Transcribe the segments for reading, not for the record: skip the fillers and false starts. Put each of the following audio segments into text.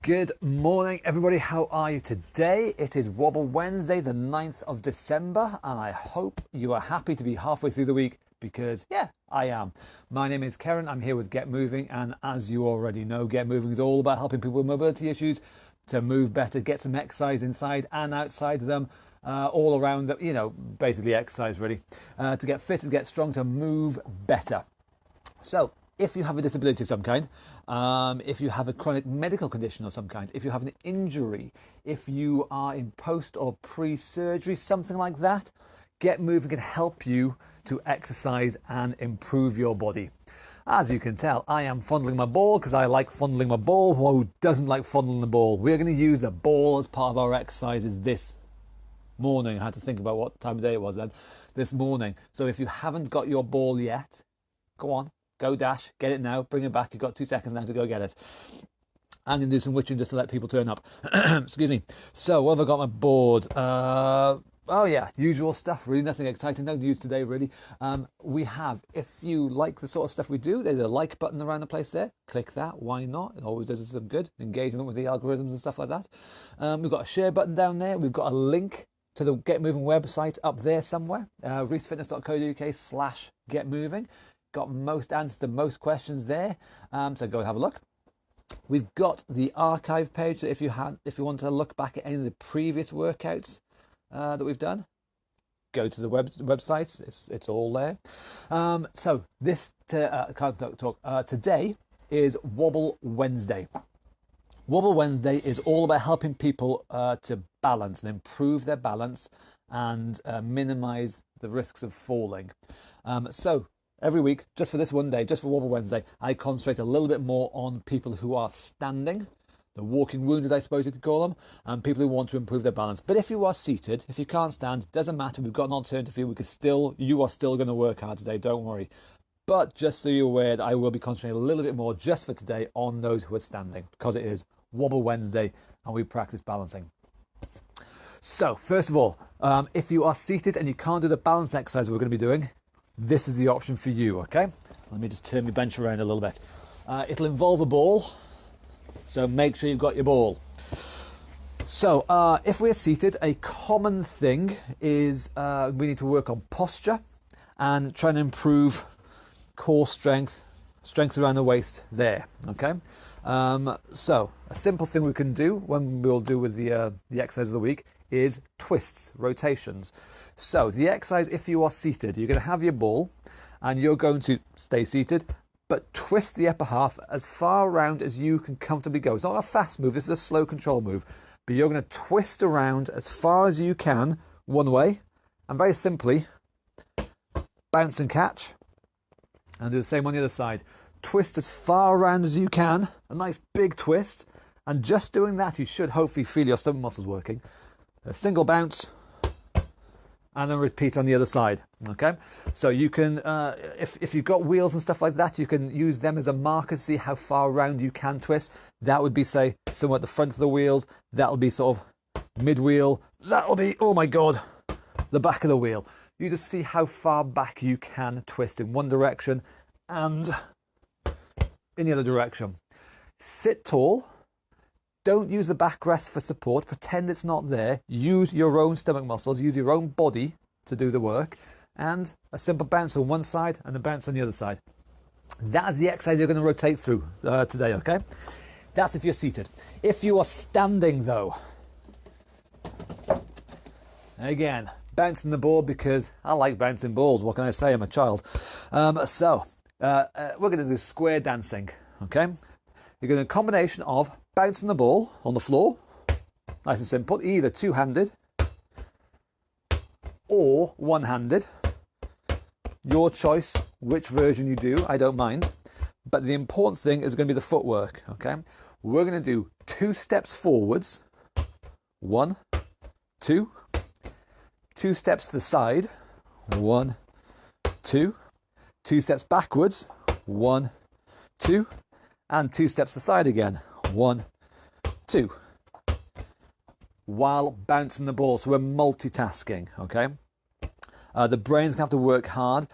Good morning, everybody. How are you today? It is Wobble Wednesday, the 9th of December, and I hope you are happy to be halfway through the week because, yeah, I am. My name is Karen. I'm here with Get Moving, and as you already know, Get Moving is all about helping people with mobility issues to move better, get some exercise inside and outside them, all around them, basically exercise really, to get fit, to get strong, to move better. So, if you have a disability of some kind, if you have a chronic medical condition of some kind, if you have an injury, if you are in post or pre-surgery, something like that, Get Moving can help you to exercise and improve your body. As you can tell, I am fondling my ball because I like fondling my ball. Who doesn't like fondling the ball? We're going to use the ball as part of our exercises this morning. I had to think about what time of day it was then. This morning. So if you haven't got your ball yet, go on. Go dash, get it now, bring it back. You've got 2 seconds now to go get it. I'm going to do some witching just to let people turn up. Excuse me. So, what have I got on my board? Oh yeah, usual stuff, really, nothing exciting, no news today, really. We have, if you like the sort of stuff we do, there's a like button around the place there. Click that, why not? It always does us some good engagement with the algorithms and stuff like that. We've got a share button down there. We've got a link to the Get Moving website up there somewhere, reesfitness.co.uk/getmoving. Got most answers to most questions there, so go and have a look. We've got the archive page, so if you want to look back at any of the previous workouts that we've done, go to the website. It's all there. So this today is Wobble Wednesday. Wobble Wednesday is all about helping people to balance and improve their balance and minimise the risks of falling. So every week, just for this one day, just for Wobble Wednesday, I concentrate a little bit more on people who are standing, the walking wounded, I suppose you could call them, and people who want to improve their balance. But if you are seated, if you can't stand, it doesn't matter. We've got an alternative for you. You are still going to work hard today, don't worry. But just so you're aware that I will be concentrating a little bit more just for today on those who are standing, because it is Wobble Wednesday and we practice balancing. So, first of all, if you are seated and you can't do the balance exercise we're going to be doing, this is the option for you, okay? Let me just turn my bench around a little bit. It'll involve a ball, so make sure you've got your ball. So, if we're seated, a common thing is we need to work on posture and try and improve core strength around the waist there, okay? So, a simple thing we can do when we'll do with the exercise of the week is twists, rotations. So the exercise, if you are seated, you're going to have your ball and you're going to stay seated, but twist the upper half as far around as you can comfortably go. It's not a fast move, this is a slow control move, but you're going to twist around as far as you can one way and very simply bounce and catch and do the same on the other side. Twist as far around as you can, a nice big twist, and just doing that you should hopefully feel your stomach muscles working. A single bounce and then repeat on the other side, okay? So you can, if you've got wheels and stuff like that, you can use them as a marker to see how far around you can twist. That would be, say, somewhere at the front of the wheels. That'll be sort of mid-wheel. That'll be, oh my God, the back of the wheel. You just see how far back you can twist in one direction and in the other direction. Sit tall. Don't use the backrest for support. Pretend it's not there. Use your own stomach muscles. Use your own body to do the work. And a simple bounce on one side and a bounce on the other side. That is the exercise you're going to rotate through today, okay? That's if you're seated. If you are standing, though, again, bouncing the ball because I like bouncing balls. What can I say? I'm a child. We're going to do square dancing, okay? You're going to do a combination of bouncing the ball on the floor, nice and simple, either two-handed or one-handed. Your choice, which version you do, I don't mind. But the important thing is going to be the footwork, okay? We're going to do 2 steps forwards, 1, 2, 2 steps to the side, 1, 2, 2 steps backwards, 1, 2, and 2 steps to the side again, 1, 2, while bouncing the ball. So we're multitasking, okay? The brain's going to have to work hard.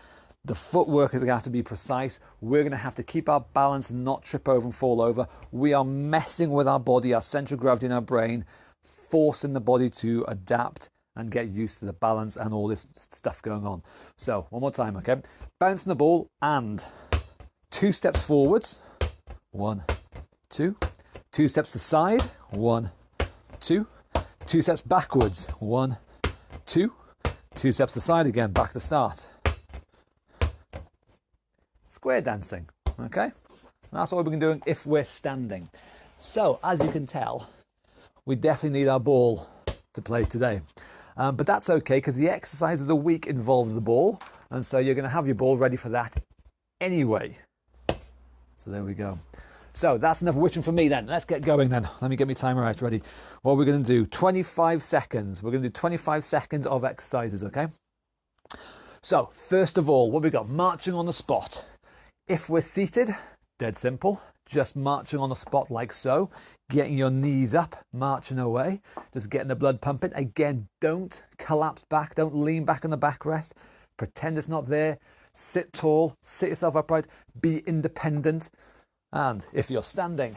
The footwork is going to have to be precise. We're going to have to keep our balance and not trip over and fall over. We are messing with our body, our central gravity in our brain, forcing the body to adapt and get used to the balance and all this stuff going on. So one more time, okay? Bouncing the ball and 2 steps forwards. 1, 2. 2 steps to the side. 1, 2. 2 steps backwards. 1, 2. 2 steps to the side again, back to the start. Square dancing, okay? That's what we've been doing if we're standing. So, as you can tell, we definitely need our ball to play today. But that's okay, because the exercise of the week involves the ball, and so you're going to have your ball ready for that anyway. So there we go. So that's enough witching for me then. Let's get going then. Let me get my timer out ready. What we're going to do, 25 seconds. We're going to do 25 seconds of exercises, okay? So, first of all, what we got? Marching on the spot. If we're seated, dead simple. Just marching on the spot like so. Getting your knees up, marching away. Just getting the blood pumping. Again, don't collapse back. Don't lean back on the backrest. Pretend it's not there. Sit tall. Sit yourself upright. Be independent. And if you're standing,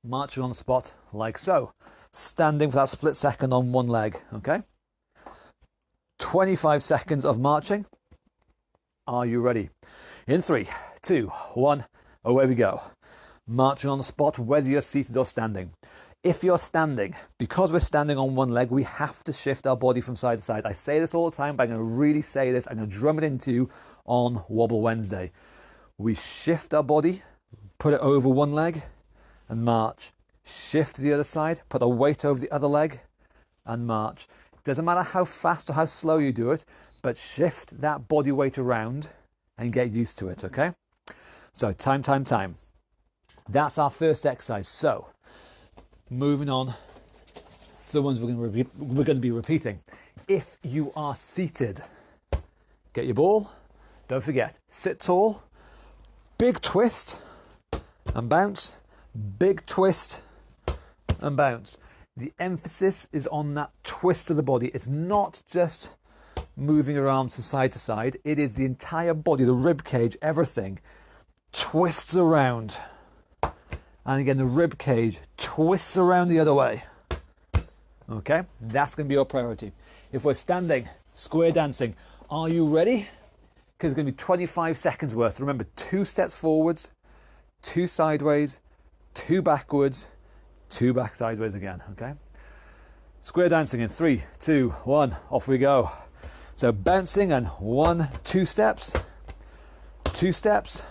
marching on the spot like so. Standing for that split second on one leg, okay? 25 seconds of marching. Are you ready? In 3, 2, 1, away we go. Marching on the spot, whether you're seated or standing. If you're standing, because we're standing on one leg, we have to shift our body from side to side. I say this all the time, but I'm going to really say this. I'm going to drum it into you on Wobble Wednesday. We shift our body, put it over one leg and march. Shift to the other side, put a weight over the other leg and march. Doesn't matter how fast or how slow you do it, but shift that body weight around and get used to it, okay? So time. That's our first exercise. So moving on to the ones we're going to be repeating. If you are seated, get your ball. Don't forget, sit tall, big twist and bounce, big twist and bounce. The emphasis is on that twist of the body. It's not just moving your arms from side to side. It is the entire body, the rib cage, everything twists around. And again, the rib cage twists around the other way. Okay, that's going to be your priority. If we're standing, square dancing, are you ready? Because it's going to be 25 seconds worth. Remember, 2 steps forwards, 2 sideways, 2 backwards, 2 back sideways again, okay? Square dancing in 3, 2, 1, off we go. So bouncing and 1, 2 steps, 2 steps,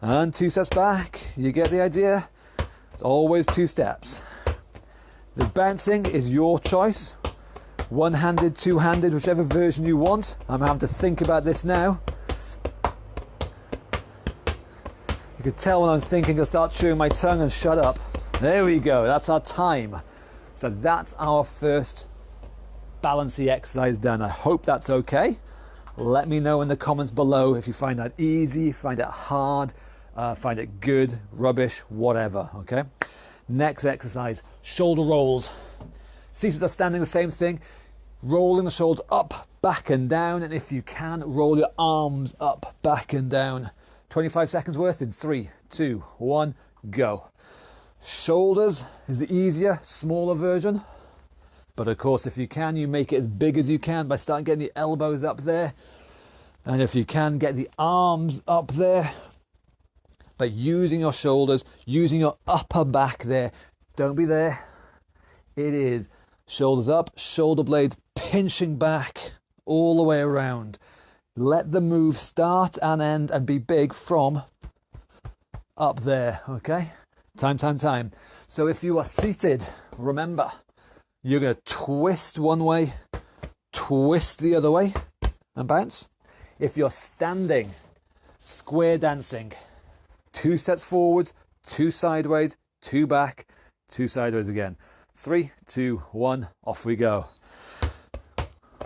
and 2 steps back. You get the idea? It's always 2 steps. The bouncing is your choice. One-handed, two-handed, whichever version you want. I'm having to think about this now. You can tell when I'm thinking, I'll start chewing my tongue and shut up. There we go, that's our time. So that's our first balancey exercise done. I hope that's okay. Let me know in the comments below if you find that easy, find it hard, find it good, rubbish, whatever, okay? Next exercise, shoulder rolls. Seated or standing, the same thing. Rolling the shoulders up, back and down, and if you can, roll your arms up, back and down. 25 seconds worth in 3, 2, 1, go. Shoulders is the easier, smaller version. But of course, if you can, you make it as big as you can by starting getting the elbows up there. And if you can, get the arms up there. But using your shoulders, using your upper back there. Don't be there. It is shoulders up, shoulder blades pinching back all the way around. Let the move start and end and be big from up there, okay? Time. So if you are seated, remember, you're going to twist one way, twist the other way, and bounce. If you're standing, square dancing, 2 steps forwards, 2 sideways, 2 back, 2 sideways again. 3, 2, 1, off we go.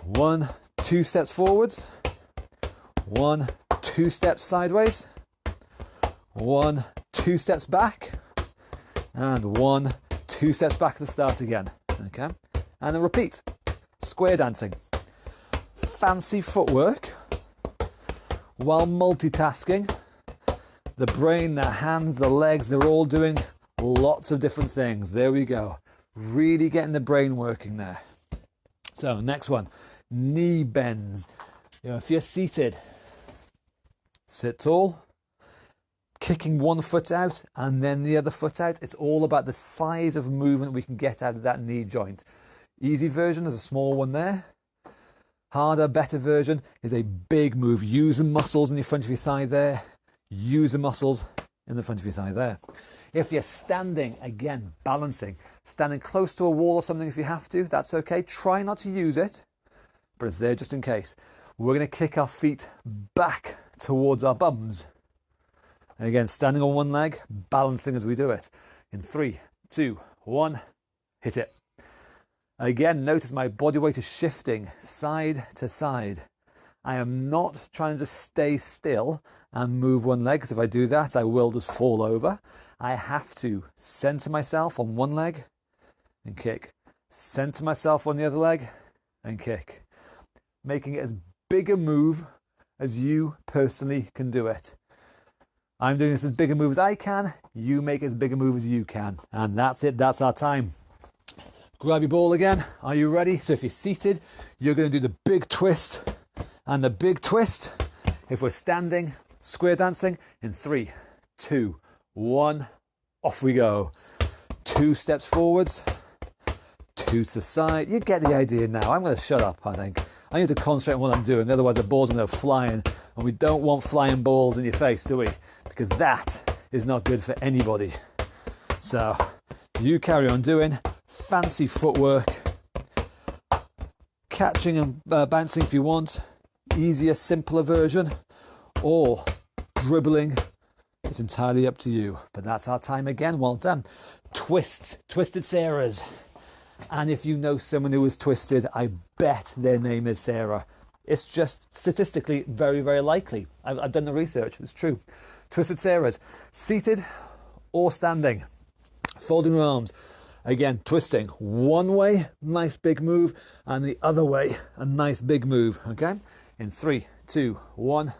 1, 2 steps forwards, 1, 2 steps sideways, 1, 2 steps back, and 1, 2 steps back to the start again, okay? And then repeat, square dancing. Fancy footwork, while multitasking. The brain, the hands, the legs, they're all doing lots of different things. There we go. Really getting the brain working there. So next one, knee bends. If you're seated, sit tall, kicking one foot out and then the other foot out. It's all about the size of movement we can get out of that knee joint. Easy version is a small one there. Harder, better version is a big move. Use the muscles in the front of your thigh there. Use the muscles in the front of your thigh there. If you're standing, again, balancing, standing close to a wall or something if you have to, that's okay. Try not to use it, but it's there just in case. We're going to kick our feet back towards our bums. And again, standing on one leg, balancing as we do it. In 3, 2, 1, hit it. Again, notice my body weight is shifting side to side. I am not trying to just stay still and move one leg, because if I do that, I will just fall over. I have to center myself on one leg and kick. Center myself on the other leg and kick. Making it as big a move as you personally can do it. I'm doing this as big a move as I can. You make as big a move as you can. And that's it. That's our time. Grab your ball again. Are you ready? So if you're seated, you're going to do the big twist and the big twist. If we're standing, square dancing in 3, 2, 1, off we go. 2 steps forwards, 2 to the side. You get the idea now. I'm going to shut up, I think. I need to concentrate on what I'm doing. Otherwise the ball's going to go flying. And we don't want flying balls in your face, do we? Because that is not good for anybody. So you carry on doing fancy footwork, catching and bouncing if you want, easier, simpler version, or dribbling. It's entirely up to you. But that's our time again. Well done. Twists, twisted Sarahs. And if you know someone who is twisted, I bet their name is Sarah. It's just statistically very, very likely. I've done the research. It's true. Twisted Sarahs. Seated or standing. Folding your arms. Again, twisting. One way, nice big move. And the other way, a nice big move. Okay? In 3, 2, 1,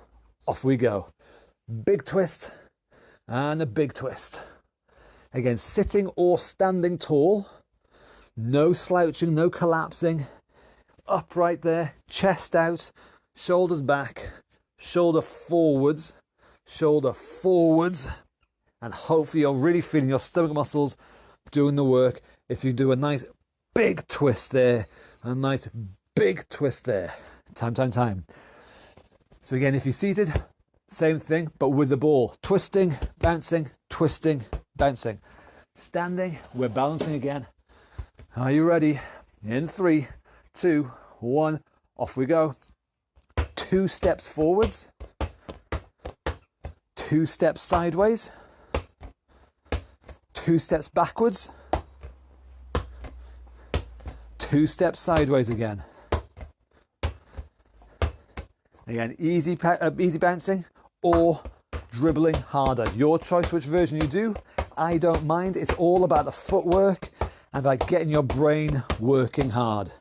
off we go. Big twist and a big twist. Again, sitting or standing tall. No slouching, no collapsing. Upright there, chest out, shoulders back, shoulder forwards, and hopefully you're really feeling your stomach muscles doing the work. If you do a nice big twist there, a nice big twist there. Time. So again, if you're seated, same thing, but with the ball. Twisting, bouncing, twisting, bouncing. Standing, we're balancing again. Are you ready? In 3, 2, 1, off we go. 2 steps forwards, 2 steps sideways, 2 steps backwards, 2 steps sideways again. Again, easy bouncing or dribbling harder. Your choice which version you do. I don't mind. It's all about the footwork and by getting your brain working hard.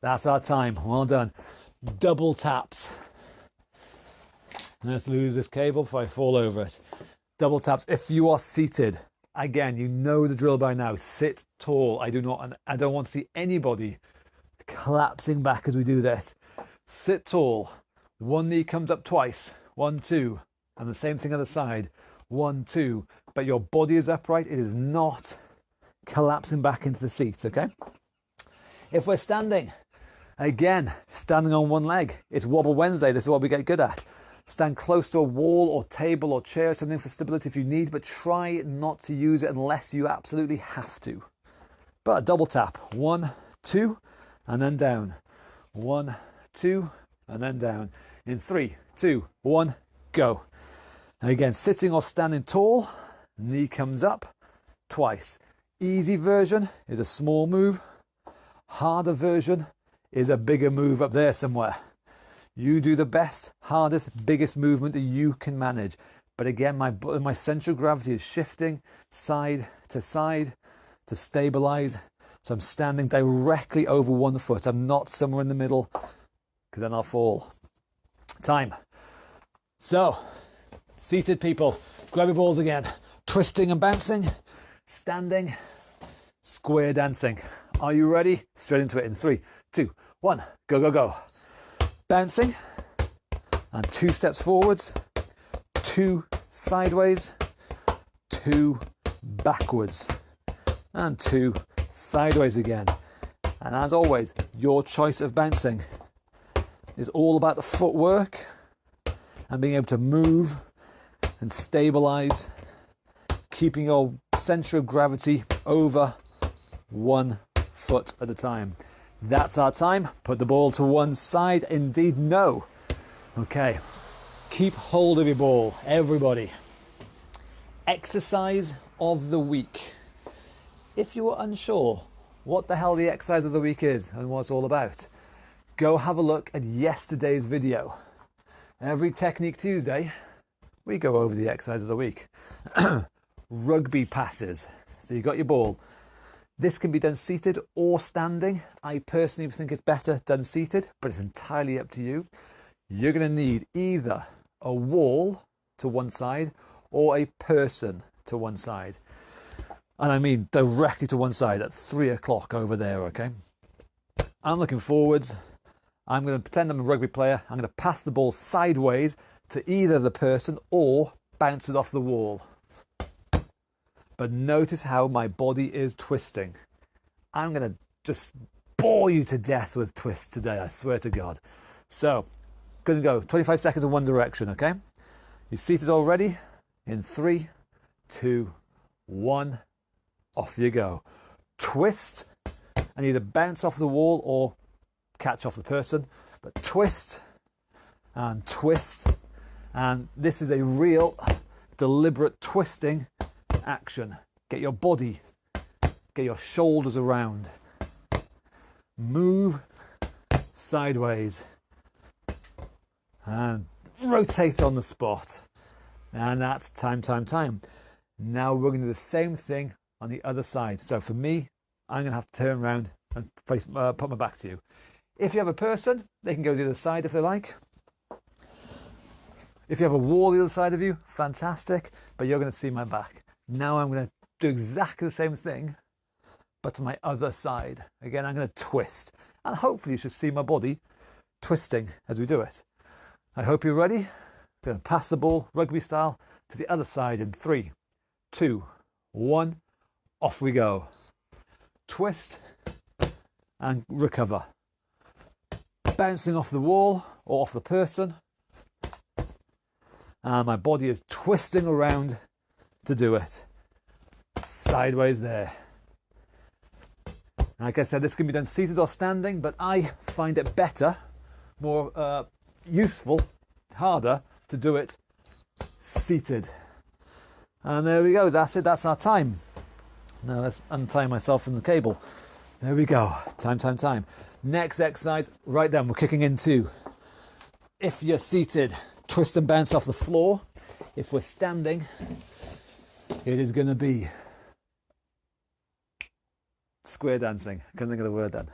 That's our time. Well done. Double taps. Let's lose this cable before I fall over it. Double taps. If you are seated, again, you know the drill by now. Sit tall. I don't want to see anybody collapsing back as we do this. Sit tall. One knee comes up twice. 1, 2. And the same thing on the side. 1, 2. But your body is upright. It is not collapsing back into the seat, okay? If we're standing, again, standing on one leg. It's Wobble Wednesday. This is what we get good at. Stand close to a wall or table or chair, something for stability if you need, but try not to use it unless you absolutely have to. But a double tap. 1, 2, and then down. 1, 2, and then down. In 3, 2, 1, go. And again, sitting or standing tall, knee comes up twice. Easy version is a small move. Harder version is a bigger move up there somewhere. You do the best, hardest, biggest movement that you can manage. But again, my central gravity is shifting side to stabilize. So I'm standing directly over one foot. I'm not somewhere in the middle because then I'll fall. Time. So, seated people, grab your balls again. Twisting and bouncing, standing, square dancing. Are you ready? Straight into it in 3, 2, 1, go, go, go. Bouncing, and 2 steps forwards, 2 sideways, 2 backwards, and 2 sideways again. And as always, your choice of bouncing is all about the footwork and being able to move and stabilize, keeping your center of gravity over 1 foot at a time. That's our time. Put the ball to one side. Indeed, no. Okay. Keep hold of your ball, everybody. Exercise of the week. If you were unsure what the hell the exercise of the week is and what it's all about, go have a look at yesterday's video. Every Technique Tuesday, we go over the exercise of the week. Rugby passes. So you got your ball. This can be done seated or standing. I personally think it's better done seated, but it's entirely up to you. You're going to need either a wall to one side or a person to one side. And I mean directly to one side at 3 o'clock over there, okay? I'm looking forwards. I'm going to pretend I'm a rugby player. I'm going to pass the ball sideways to either the person or bounce it off the wall. But notice how my body is twisting. I'm going to just bore you to death with twists today, I swear to God. So, going to go 25 seconds in one direction, okay? You're seated already? In 3, 2, 1, off you go. Twist, and either bounce off the wall or catch off the person. But twist, and this is a real deliberate twisting action. Get your body, get your shoulders around. Move sideways and rotate on the spot. And that's time. Now we're going to do the same thing on the other side. So for me, I'm going to have to turn around and put my back to you. If you have a person, they can go to the other side if they like. If you have a wall the other side of you, fantastic, but you're going to see my back. Now I'm going to do exactly the same thing, but to my other side. Again, I'm going to twist, and hopefully you should see my body twisting as we do it. I hope you're ready. I'm going to pass the ball, rugby style, to the other side in 3, 2, 1, off we go. Twist and recover. Bouncing off the wall or off the person. And my body is twisting around to do it. Sideways there. Like I said, this can be done seated or standing, but I find it better, more useful, harder to do it seated. And there we go, that's it, that's our time. Now let's untie myself from the cable. There we go, time. Next exercise, right then, we're kicking into. If you're seated, twist and bounce off the floor. If we're standing, it is going to be square dancing. Couldn't think of the word then.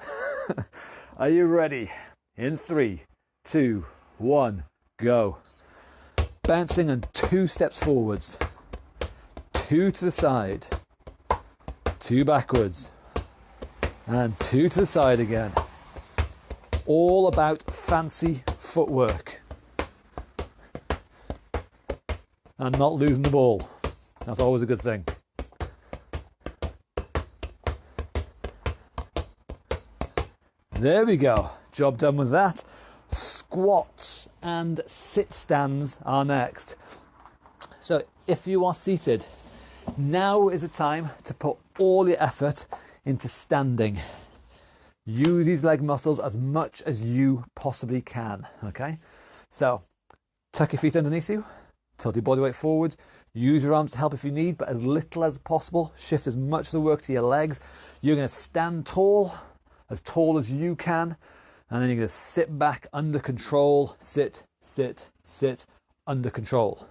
Are you ready? In 3, 2, 1, go. Bouncing and 2 steps forwards, 2 to the side, 2 backwards, and 2 to the side again. All about fancy footwork and not losing the ball. That's always a good thing. There we go. Job done with that. Squats and sit stands are next. So if you are seated, now is the time to put all your effort into standing. Use these leg muscles as much as you possibly can, okay? So tuck your feet underneath you, tilt your body weight forwards, use your arms to help if you need, but as little as possible. Shift as much of the work to your legs. You're going to stand tall as you can, and then you're going to sit back under control. Sit, under control.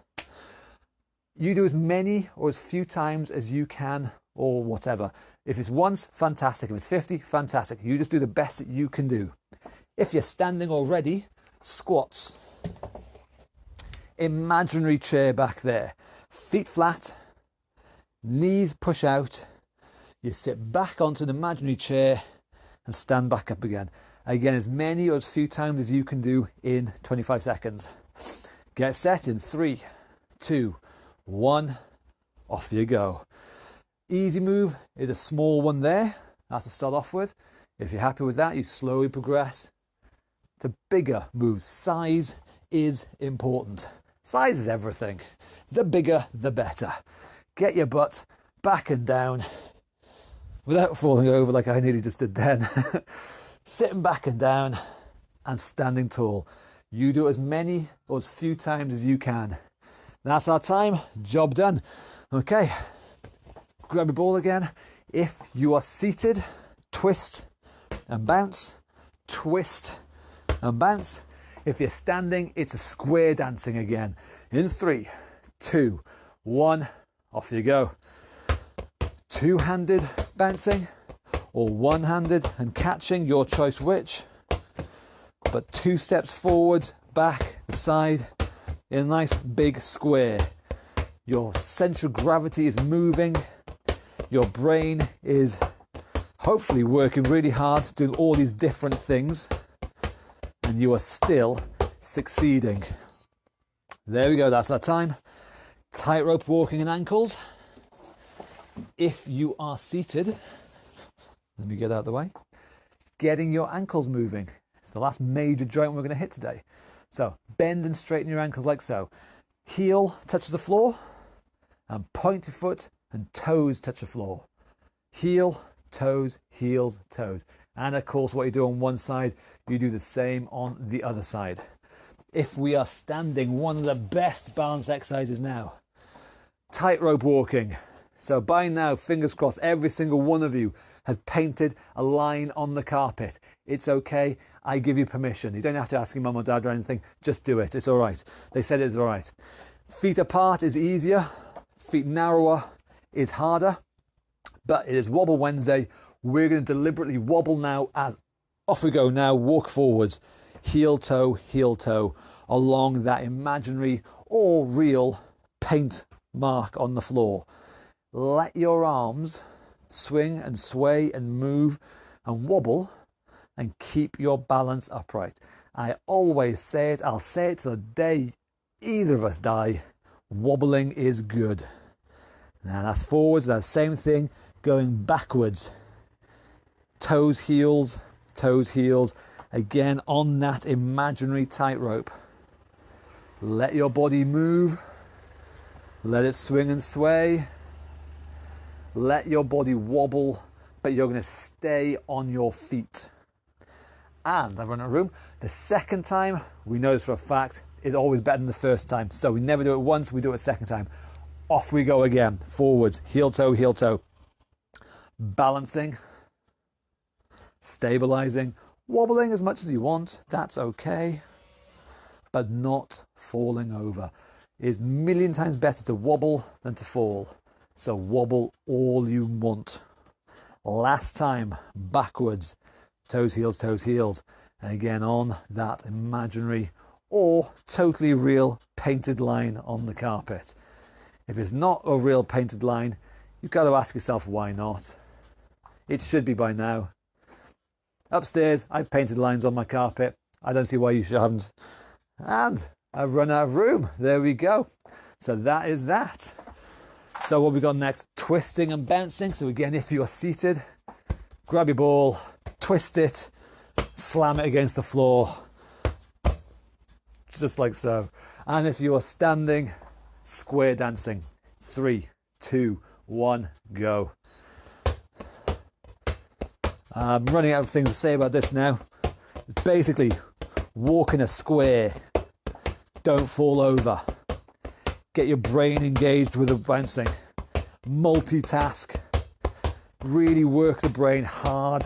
You do as many or as few times as you can, or whatever. If it's once, fantastic. If it's 50, fantastic. You just do the best that you can do. If you're standing already, squats. imaginary chair back there. Feet flat, knees push out. You sit back onto an imaginary chair and stand back up again. Again, as many or as few times as you can do in 25 seconds. Get set in 3, 2, 1, off you go. Easy move is a small one there. That's to start off with. If you're happy with that, you slowly progress to bigger moves. Size is important. Size is everything. The bigger, the better. Get your butt back and down without falling over like I nearly just did then. Sitting back and down and standing tall. You do as many or as few times as you can. That's our time. Job done. Okay. Grab your ball again. If you are seated, twist and bounce. Twist and bounce. If you're standing, it's a square dancing again. In 3, 2, 1, off you go. Two-handed bouncing or one-handed and catching, your choice which. But 2 steps forward, back, side, in a nice big square. Your central gravity is moving. Your brain is hopefully working really hard, doing all these different things, and you are still succeeding. There we go, that's our time. Tightrope walking and ankles. If you are seated, let me get out of the way, getting your ankles moving. It's the last major joint we're going to hit today. So bend and straighten your ankles like so. Heel touches the floor and point your foot and toes touch the floor. Heel, toes, heels, toes. And of course, what you do on one side, you do the same on the other side. If we are standing, one of the best balance exercises now. Tightrope walking. So by now, fingers crossed, every single one of you has painted a line on the carpet. It's okay. I give you permission. You don't have to ask your mum or dad or anything. Just do it. It's all right. They said it's all right. Feet apart is easier. Feet narrower is harder. But it is Wobble Wednesday. We're going to deliberately wobble now as off we go now. Walk forwards. Heel toe, along that imaginary or real paint mark on the floor. Let your arms swing and sway and move and wobble and keep your balance upright. I always say it, I'll say it till the day either of us die. Wobbling is good. Now that's forwards, that's the same thing, going backwards. Toes, heels, again on that imaginary tightrope. Let your body move, let it swing and sway. Let your body wobble, but you're going to stay on your feet. And I've run out of room. The second time, we know this for a fact, is always better than the first time. So we never do it once, we do it a second time. Off we go again. Forwards, heel toe. Balancing, stabilizing, wobbling as much as you want. That's okay. But not falling over. It is a million times better to wobble than to fall. So wobble all you want. Last time, backwards, toes, heels. And again on that imaginary or totally real painted line on the carpet. If it's not a real painted line, you've got to ask yourself why not. It should be by now. Upstairs, I've painted lines on my carpet. I don't see why you haven't. And I've run out of room. There we go. So that is that. So what we got next? Twisting and bouncing. So again, if you're seated, grab your ball, twist it, slam it against the floor, just like so. And if you are standing, square dancing. 3, 2, 1, go. I'm running out of things to say about this now. It's basically walk in a square. Don't fall over. Get your brain engaged with the bouncing. Multitask. Really work the brain hard.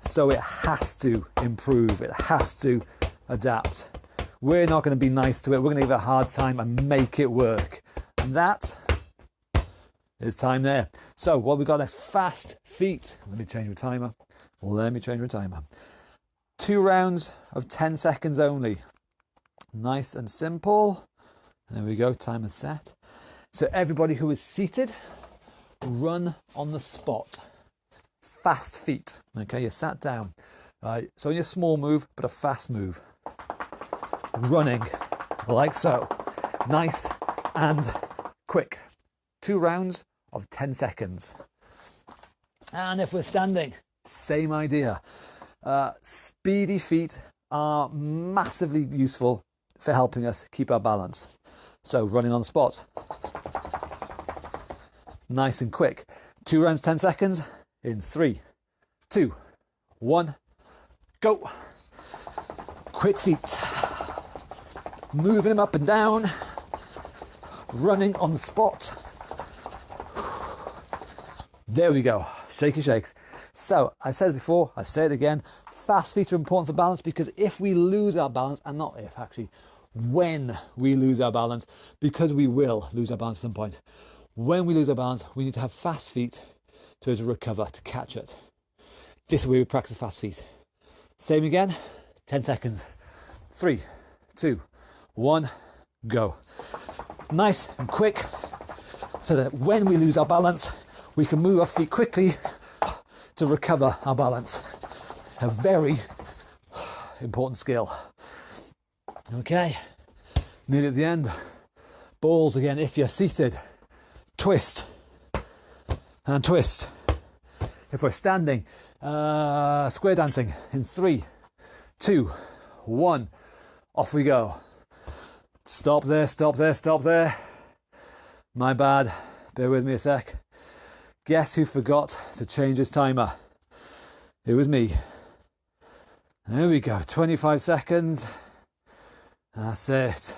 So it has to improve. It has to adapt. We're not going to be nice to it. We're going to give it a hard time and make it work. And that is time there. So what we got next? Fast feet. Let me change my timer. 2 rounds of 10 seconds only. Nice and simple. There we go, timer set. So everybody who is seated, run on the spot. Fast feet. Okay, you're sat down. Right, it's only a small move, but a fast move. Running, like so. Nice and quick. 2 rounds of 10 seconds. And if we're standing, same idea. Speedy feet are massively useful for helping us keep our balance. So running on the spot. Nice and quick. 2 rounds, 10 seconds. In 3, 2, 1, go. Quick feet. Moving them up and down. Running on the spot. There we go. Shaky shakes. So I said it before, I say it again. Fast feet are important for balance, because if we lose our balance, and not if actually, when we lose our balance, because we will lose our balance at some point. When we lose our balance, we need to have fast feet to be able to recover, to catch it. This is where we practice fast feet. Same again, 10 seconds. 3, 2, 1, go. Nice and quick, so that when we lose our balance, we can move our feet quickly to recover our balance. A very important skill. Okay, nearly at the end. Balls again, if you're seated. Twist and twist. If we're standing, square dancing in 3, 2, 1, off we go. Stop there, stop there, stop there. My bad, bear with me a sec. Guess who forgot to change his timer? It was me. There we go, 25 seconds. That's it.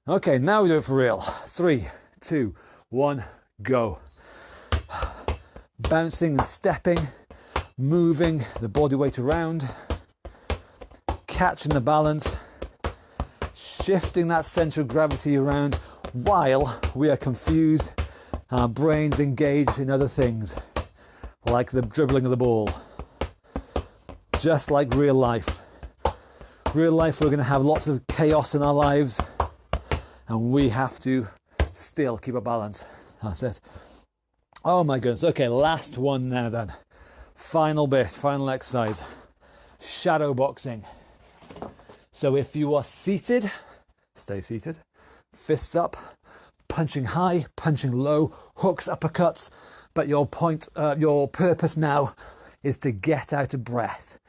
Okay, now we do it for real. 3, 2, 1, go. Bouncing and stepping, moving the body weight around, catching the balance, shifting that center of gravity around while we are confused, our brains engaged in other things, like the dribbling of the ball. Just like real life. Real life, we're going to have lots of chaos in our lives, and we have to still keep a balance. That's it. Oh my goodness. Okay, last one now then. Final bit, final exercise. Shadow boxing. So if you are seated, stay seated. Fists up, punching high, punching low, hooks, uppercuts. But your purpose now is to get out of breath.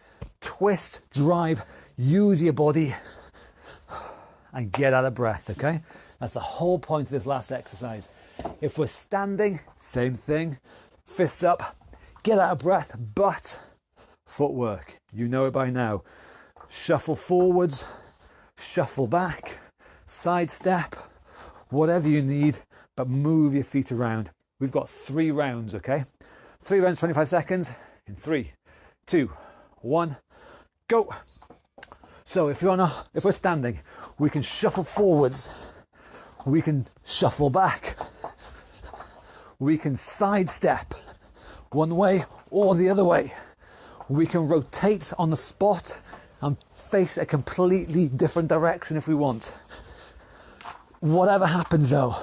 Twist, drive, use your body and get out of breath, okay? That's the whole point of this last exercise. If we're standing, same thing. Fists up, get out of breath, but footwork. You know it by now. Shuffle forwards, shuffle back, side step, whatever you need, but move your feet around. We've got 3 rounds, okay? 3 rounds, 25 seconds. In 3, 2, 1, go. So if we're standing, we can shuffle forwards, we can shuffle back, we can sidestep one way or the other way. We can rotate on the spot and face a completely different direction if we want. Whatever happens though,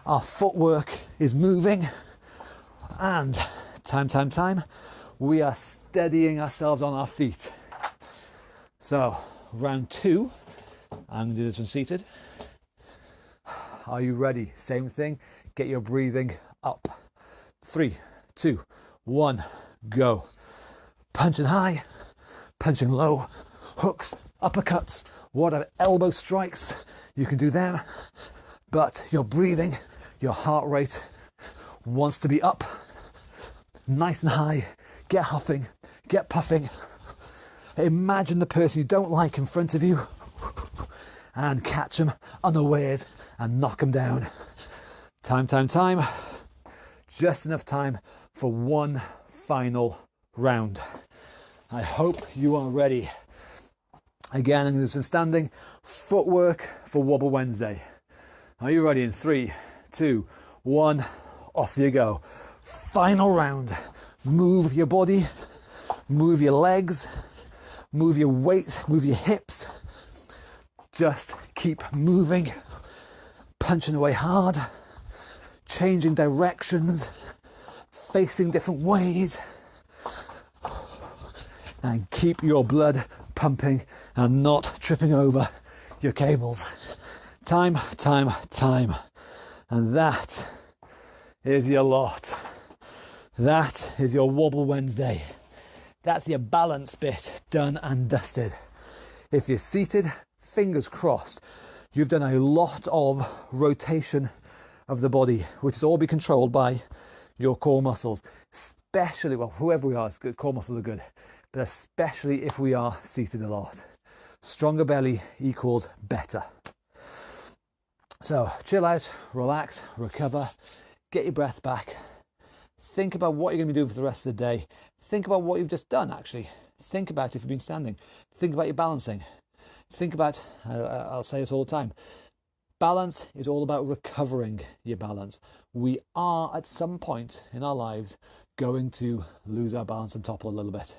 our footwork is moving, and time, we are steadying ourselves on our feet. So, round 2, I'm going to do this one seated. Are you ready? Same thing, get your breathing up. 3, 2, 1, go. Punching high, punching low, hooks, uppercuts, whatever, elbow strikes, you can do them. But your breathing, your heart rate wants to be up, nice and high. Get huffing, get puffing. Imagine the person you don't like in front of you and catch them unawares and knock them down. Time. Just enough time for one final round. I hope you are ready. Again, I'm going to do some standing footwork for Wobble Wednesday. Are you ready? In 3, 2, 1, off you go. Final round. Move your body, move your legs, move your weight, move your hips. Just keep moving punching away hard, changing directions, facing different ways, and keep your blood pumping and not tripping over your cables. Time, time, time. And that is your lot. That is your Wobble Wednesday. That's your balance bit done and dusted. If you're seated, fingers crossed, you've done a lot of rotation of the body, which is all be controlled by your core muscles. Especially, well, whoever we are, it's good. Core muscles are good, but especially if we are seated a lot. Stronger belly equals better. So chill out, relax, recover, get your breath back. Think about what you're going to be doing for the rest of the day. Think about what you've just done, actually. Think about if you've been standing. Think about your balancing. Think about, I'll say this all the time, balance is all about recovering your balance. We are, at some point in our lives, going to lose our balance and topple a little bit.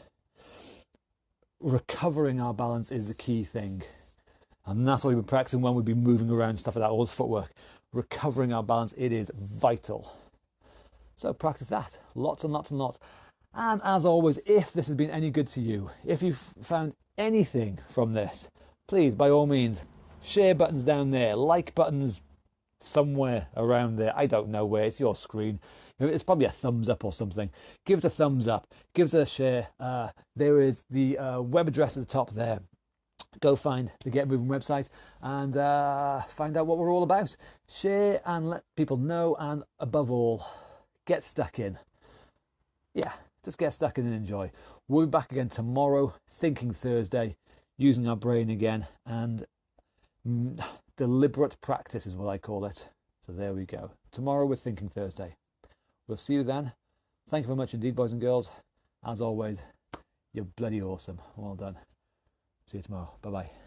Recovering our balance is the key thing. And that's what we've been practicing when we've been moving around, stuff like that, all this footwork. Recovering our balance, it is vital. So practice that, lots and lots and lots. And as always, if this has been any good to you, if you've found anything from this, please, by all means, share buttons down there, like buttons somewhere around there. I don't know where, it's your screen. It's probably a thumbs up or something. Give us a thumbs up, give us a share. There is the web address at the top there. Go find the Get Moving website and find out what we're all about. Share and let people know, and above all, get stuck in. Yeah, just get stuck in and enjoy. We'll be back again tomorrow, Thinking Thursday, using our brain again, and deliberate practice is what I call it. So there we go. Tomorrow we're Thinking Thursday. We'll see you then. Thank you very much indeed, boys and girls. As always, you're bloody awesome. Well done. See you tomorrow. Bye-bye.